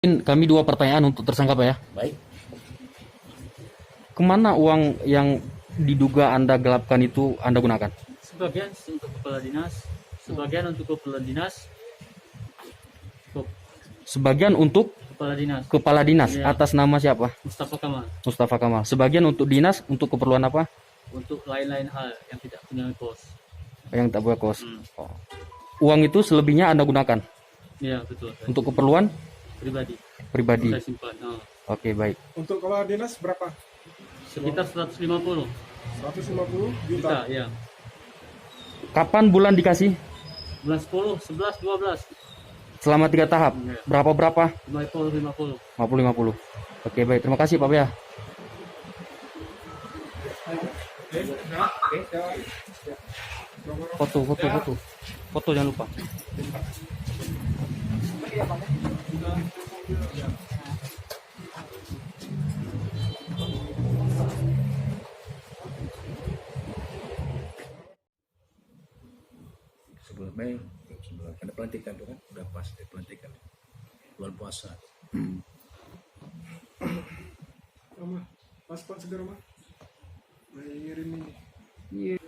Kami dua pertanyaan untuk tersangka Pak ya. Baik, Kemana uang yang diduga Anda gelapkan itu Anda gunakan? Sebagian untuk kepala dinas, sebagian untuk kepala dinas, Sebagian untuk kepala dinas kepala dinas Iya. atas nama siapa? Mustafa Kamal, Mustafa Kamal. Sebagian untuk dinas untuk keperluan apa? untuk lain-lain hal yang tidak punya kos. Yang tak boleh kos. Hmm. Oh. Uang itu selebihnya Anda gunakan Iya betul. untuk keperluan Pribadi, pribadi. saya simpan. Oke, baik. Untuk kepala dinas berapa? Sekitar 150 150 juta, juta. ya. Kapan bulan dikasih? Bulan 10, 11, 12, Selama 3 tahap. Iya. Berapa? 50, 50. 50-50. Oke, baik. Terima kasih Pak ya. Foto. Foto jangan lupa. sebelum Mei, sebelum ada pelantikan itu kan, udah pas ada pelantikan bulan puasa. Roma, paspor segera Roma. Ngirim ini.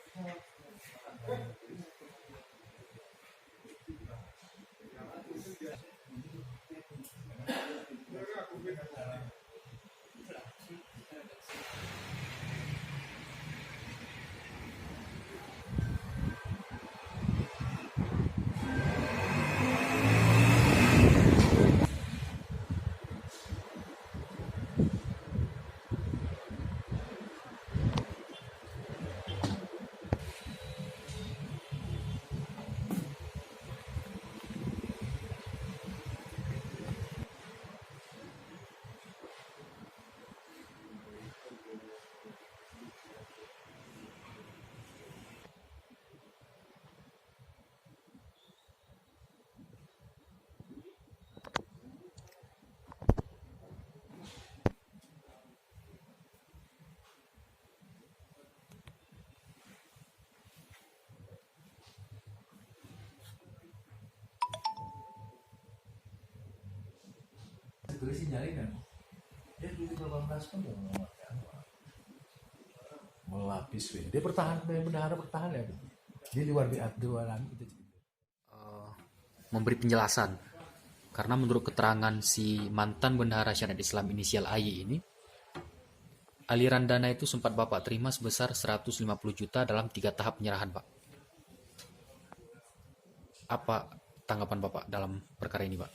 Tulis nyari kan, dia 2018 kan udah memakai melapis, dia bertahan, bendahara bertahan ya, dia di luar itu. Memberi penjelasan karena menurut keterangan si mantan bendahara syariat Islam inisial AY ini, aliran dana itu sempat Bapak terima sebesar 150 juta dalam 3 tahap penyerahan Pak. Apa tanggapan Bapak dalam perkara ini Pak?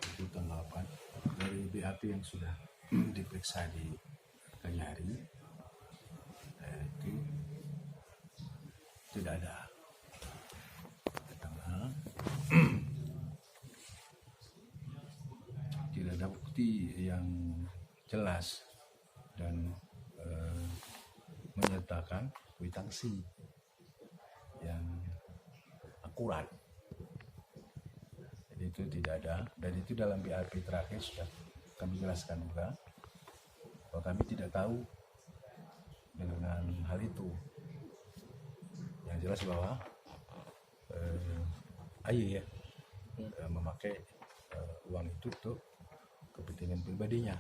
Itu tanggapan dari BAP yang sudah diperiksa di Kanyari, itu tidak ada tidak ada bukti yang jelas dan menyertakan kwitansi yang akurat. Jadi itu tidak ada, dan itu dalam BAP terakhir sudah kami jelaskan juga bahwa kami tidak tahu dengan hal itu. Yang jelas bahwa AY ya memakai uang itu untuk kepentingan pribadinya.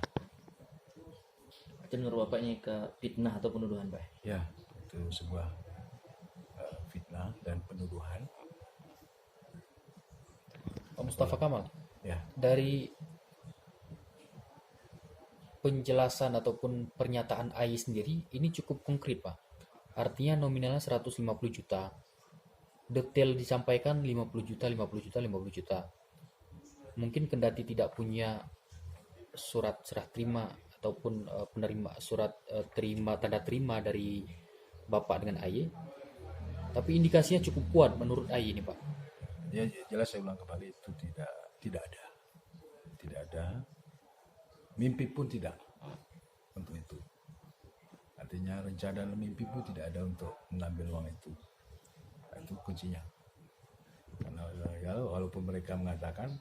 Itu menurut bapaknya ke fitnah atau penuduhan Pak? Ya, itu sebuah fitnah dan penuduhan. Pak Mustafa Kamal, Ya, dari penjelasan ataupun pernyataan AY sendiri ini cukup konkret Pak. Artinya nominalnya 150 juta. Detail disampaikan 50 juta. Mungkin kendati tidak punya surat serah terima ataupun penerima surat tanda terima dari Bapak dengan AY, tapi indikasinya cukup kuat menurut AY ini Pak. ya jelas saya ulang kembali, itu tidak ada, mimpi pun tidak untuk itu. Artinya rencana dan mimpi pun tidak ada untuk mengambil uang itu. Itu kuncinya. Karena ya, walaupun mereka mengatakan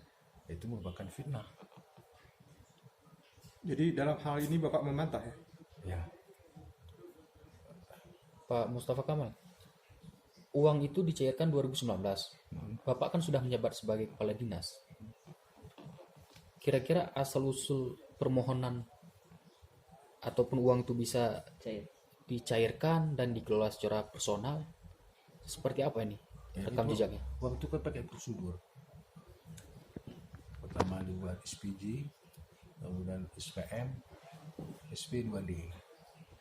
itu merupakan fitnah. Jadi dalam hal ini Bapak membantah ya? Ya, Pak Mustafa Kamal, uang itu dicairkan 2019. Bapak kan sudah menjabat sebagai kepala dinas. kira-kira asal usul permohonan ataupun uang itu bisa Cair. dicairkan dan dikelola secara personal seperti apa ini Ya, rekam itu jejaknya? uang itu kan pakai prosedur. Pertama dibuat SPG, kemudian SPM, SP2D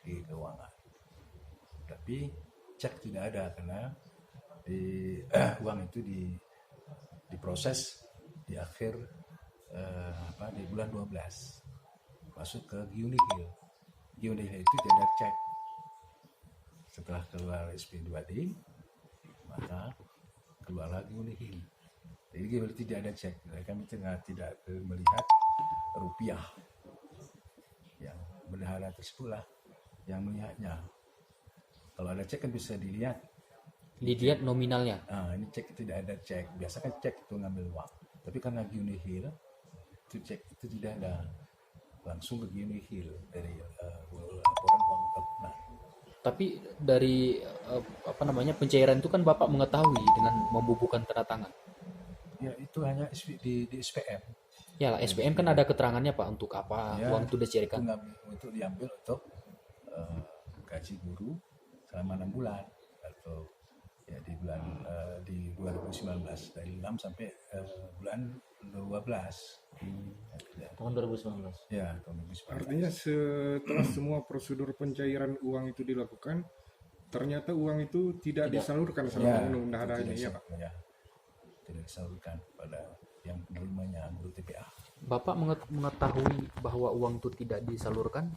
di keuangan. Tapi cek tidak ada karena uang itu diproses di akhir di bulan 12 masuk ke Giunihil. Giunihil itu tidak ada cek. Setelah keluar SP2D maka keluar lagi Giunihil. Jadi Giunihil tidak ada cek. Kami tidak melihat rupiah yang bendahara tersebutlah yang melihatnya. Kalau ada cek kan bisa dilihat. Dilihat nominalnya. Ini cek tidak ada cek. Biasa kan cek itu ngambil uang. Tapi karena Giunihil itu cek itu tidak ada, langsung ke Giunihil dari laporan uang tahunan. Tapi dari pencairan itu kan Bapak mengetahui dengan membubuhkan tanda tangan. Ya itu hanya di SPM. Ya lah, SPM kan ada keterangannya Pak untuk apa Ya, uang itu dicairkan. Untuk diambil untuk gaji guru selama 6 bulan atau ya di 2019 dari 6 sampai bulan 12. Tahun 2019. Ya, tahun 2019. Artinya setelah semua prosedur pencairan uang itu dilakukan, ternyata uang itu tidak disalurkan sama bendaharanya, ya Pak? Ya, tidak disalurkan pada yang penerimanya guru TPA. Bapak mengetahui bahwa uang itu tidak disalurkan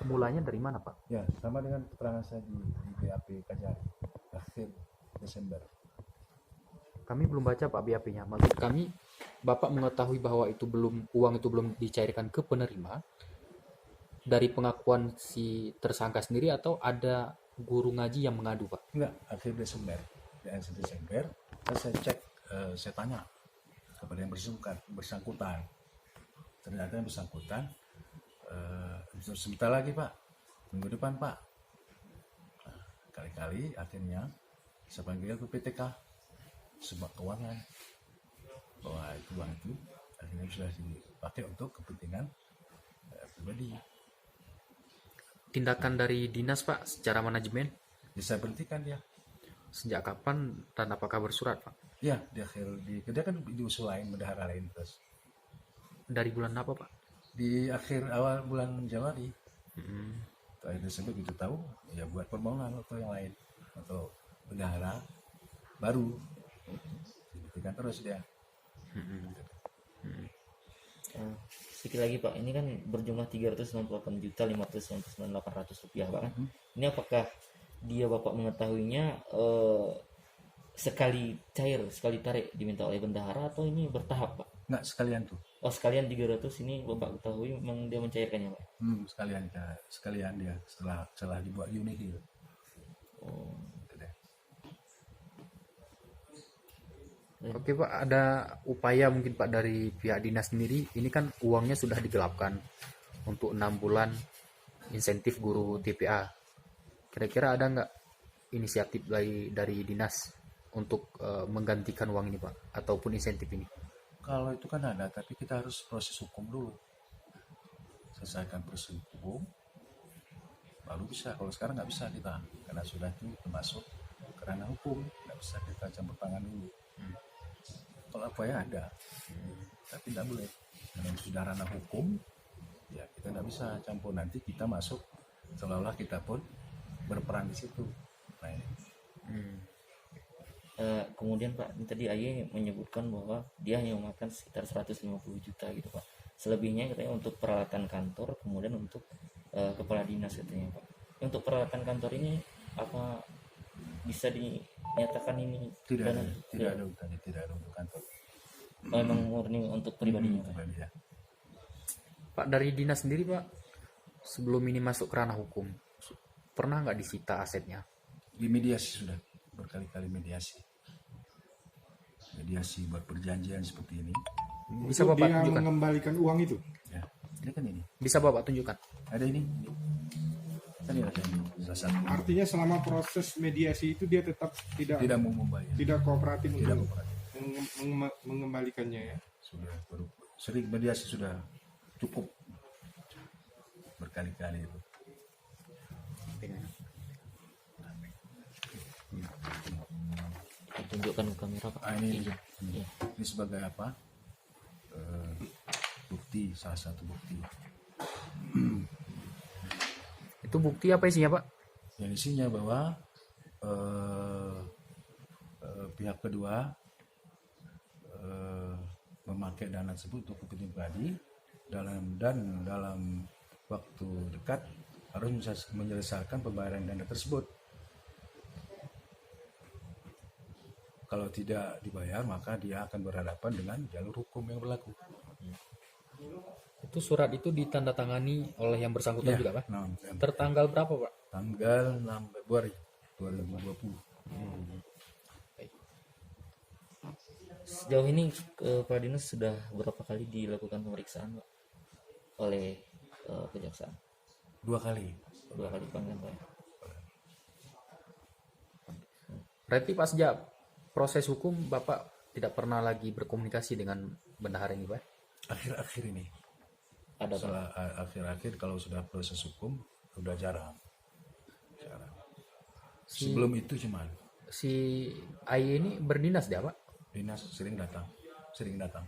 mulanya dari mana Pak? Ya, sama dengan keterangan saya di BAP Kajari akhir Desember. Kami belum baca Pak BAP-nya. Maksud kami Bapak mengetahui bahwa uang itu belum dicairkan ke penerima dari pengakuan si tersangka sendiri atau ada guru ngaji yang mengadu Pak? Enggak, akhir Desember. Di akhir Desember saya cek, saya tanya kepada yang bersangkutan. Ternyata yang bersangkutan sebentar lagi Pak, minggu depan Pak. Nah, kali-kali akhirnya saya panggil ke PTK sebuah keuangan bahwa uang itu akhirnya sudah dipakai untuk kepentingan pribadi. Tindakan dari dinas Pak secara manajemen Bisa berhentikan dia. sejak kapan dan apakah bersurat Pak? Ya, dia kan diusul lain bendahara lain terus. Dari bulan apa Pak? Di akhir awal bulan Januari. Akhir Desember gitu tahu ya buat permohonan atau yang lain atau bendahara baru diberikan terus dia. Sedikit lagi Pak, ini kan berjumlah 368.599.800 rupiah Pak kan? Ini apakah dia Bapak mengetahuinya sekali cair, sekali tarik diminta oleh bendahara atau ini bertahap Pak? Enggak sekalian tuh. Oh sekalian 300 ini Bapak ketahui memang dia mencairkannya Pak? Sekalian dia setelah dibuat Giunihil. Oh. Gitu deh. Oke Pak, ada upaya mungkin Pak dari pihak dinas sendiri. Ini kan uangnya sudah digelapkan untuk 6 bulan insentif guru TPA. Kira-kira ada nggak inisiatif dari dinas untuk menggantikan uang ini Pak, ataupun insentif ini? Kalau itu kan ada, tapi kita harus proses hukum dulu. Selesaikan proses hukum, baru bisa. Kalau sekarang nggak bisa kita, karena sudah itu termasuk ke ranah hukum, nggak bisa kita campur tangan dulu. Kalau apa ya ada, tapi nggak boleh. Karena sudah ranah hukum, ya kita nggak bisa campur. Nanti kita masuk seolah-olah kita pun berperan di situ. Nah ini. Kemudian Pak, ini tadi Aye menyebutkan bahwa dia hanya memakan sekitar 150 juta gitu Pak. Selebihnya katanya untuk peralatan kantor, kemudian untuk kepala dinas katanya Pak. Untuk peralatan kantor ini apa bisa dinyatakan ini Tidak dana? ada hutangnya, tidak ada untuk kantor. Memang murni untuk pribadinya Pak. Pribadi ya. Pak dari dinas sendiri Pak, sebelum ini masuk ke ranah hukum, pernah nggak disita asetnya? Di mediasi sudah berkali-kali mediasi buat perjanjian seperti ini. Bisa Untuk Bapak dia tunjukkan? mengembalikan uang itu. Ya, ini kan ini. Bisa Bapak tunjukkan? Ada ini. Kan ini ada ini. Salah satu. Artinya selama proses mediasi itu dia tetap tidak Tidak mau membayar. tidak kooperatif Tidak untuk kooperatif. mengembalikannya ya. sering mediasi sudah cukup berkali-kali itu. Tunjukkan ke kamera Pak. Ini Iya. Iya. ini sebagai apa? Bukti, salah satu bukti. Itu bukti apa isinya, Pak? Yang isinya bahwa pihak kedua memakai dana tersebut untuk kepentingan pribadi dalam waktu dekat harus menyelesaikan pembayaran dana tersebut. Kalau tidak dibayar maka dia akan berhadapan dengan jalur hukum yang berlaku. Itu surat itu ditandatangani oleh yang bersangkutan Ya, juga, Pak? yang Tertanggal berapa, Pak? tanggal 6 Februari 2020. Sejauh ini Kepala Dinas sudah berapa kali dilakukan pemeriksaan Pak oleh kejaksaan? 2 kali. 2 kali panggilan Pak. Berarti pas sejak proses hukum Bapak tidak pernah lagi berkomunikasi dengan bendahara ini, Pak? Akhir-akhir ini. Ada Pak. Setelah akhir-akhir kalau sudah proses hukum sudah jarang. Sebelum itu cuman Si Aye ini berdinas dia, Pak? dinas sering datang.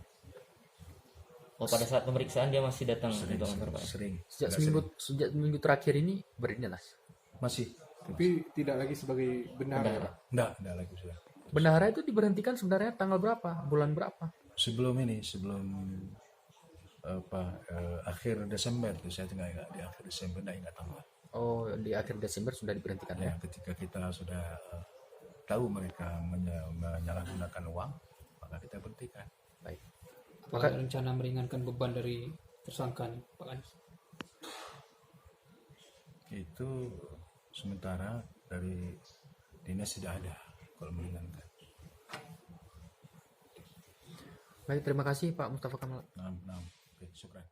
Oh, pada saat pemeriksaan dia masih datang Sering, untuk kantor Pak. sering. Sejak Agak sejak minggu terakhir ini berdinas. sering. Masih. Tapi tidak lagi sebagai bendahara ya, Pak? Enggak lagi sudah. Bendahara itu diberhentikan sebenarnya tanggal berapa? Bulan berapa? Sebelum akhir Desember tuh saya tinggal di akhir Desember enggak ingat tanggal. Oh, di akhir Desember sudah diberhentikan ya? Ya, ketika kita sudah tahu mereka menyalahgunakan uang, maka kita berhentikan. Baik. Apakah ada rencana meringankan beban dari tersangka nih, Pak Anies? Itu sementara dari dinas tidak ada kalau meringankan. Baik, terima kasih Pak Mustafa Kamal. Nah, oke, syukran.